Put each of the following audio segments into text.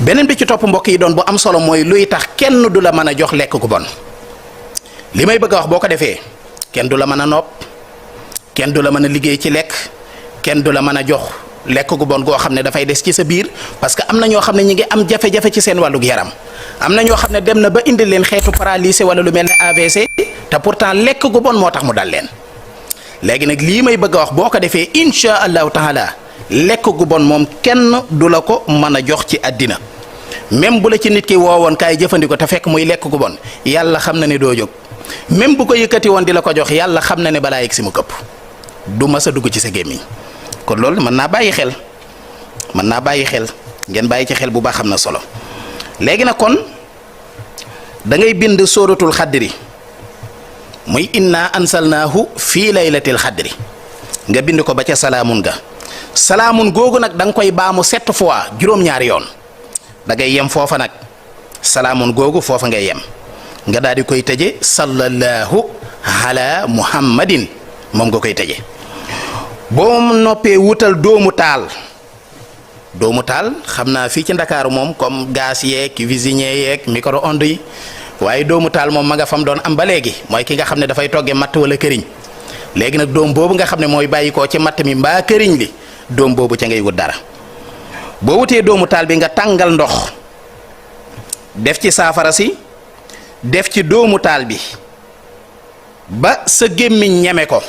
beneen bi ci topp mbokk yi doon bu am solo mooy luy tax kenn du la mën a jox lekk gu bon. li may bëgg a wax boo ko defee kenn du la mën a nopp, kenn du la mën a liggéey ci lekk, kenn du la mën a jox lekk gu bon goo xam ne dafay des ci sa biir, parce que am na ñoo xam ne ñi ngi am jafe-jafe ci seen wàllug yaram. am na ñoo xam ne dem na ba indi leen xeetu paralysé wala lu mel ne AVC te pourtant lekk gu bon moo tax mu dal leen. léegi nag lii may bëgg a wax boo ko defee insha allahu taala lekk gu bon moom kenn du la ko mën a jox ci àddina. même bu la ci nit ki woowoon kaay jëfandikoo te fekk muy lekk gu bon yàlla xam na ne doo jóg. même bu ko yëkkati woon di la ko jox yàlla xam na ne balaa yegg si mu këpp du mas a dugg ci sa gémmiñ. kon loolu mën naa bàyyi xel, mën naa bàyyi xel, ngeen bàyyi ci xel bu baax, xam na solo. léegi nag kon da ngay bind sóoratul xadri muy inna ansalnaahu fii laylatil xadri nga bind ko ba ca salaamun ga. salaamun googu nag da nga koy baamu 7 fois juróom-ñaari yoon da ngay yem foofa nag. salaamun googu foofa ngay yem nga daal di koy tëje sallallahu ala muhammadin moom nga koy tëje. boo noppee wutal doomu taal xam naa fii ci Ndakaaru moom comme gaz yeeg cuisinier yeeg micro-ondes yi, waaye doomu taal moom ma nga fam doon am ba léegi mooy ki nga xam ne dafay togge matt wala këriñ. léegi nag doom boobu nga xam ne mooy bàyyi koo ci matt mi mbaa këriñ li, doom boobu ca ngay wut dara. boo wutee doomu taal bi nga tàngal ndox def ci saafara si, def ci doomu taal bi ba sa gémmiñ ñeme ko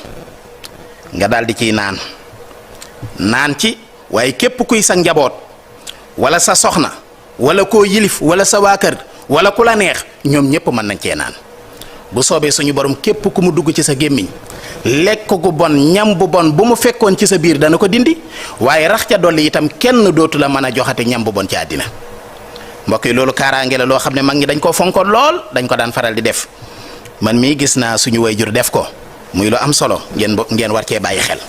nga daal di ciy naan ci. waaye képp kuy sa njaboot wala sa soxna wala koo yilif wala sa waa kër wala ku la neex ñoom ñëpp mën nañ cee naan. bu soobee suñu borom képp ku mu dugg ci sa gémmiñ lekk gu bon ñam bu bon bu mu fekkoon ci sa biir dana ko dindi, waaye rax ca dolli itam kenn dootu la mën a joxate ñam bu bon ci àddina. mbokk yi loolu kaaraange la loo xam ne mag ñi dañ koo fonkoon lool, dañ ko daan faral di def. man mii gis naa suñu wayjur def ko muy lu am solo, ngeen war cee bàyyi xel.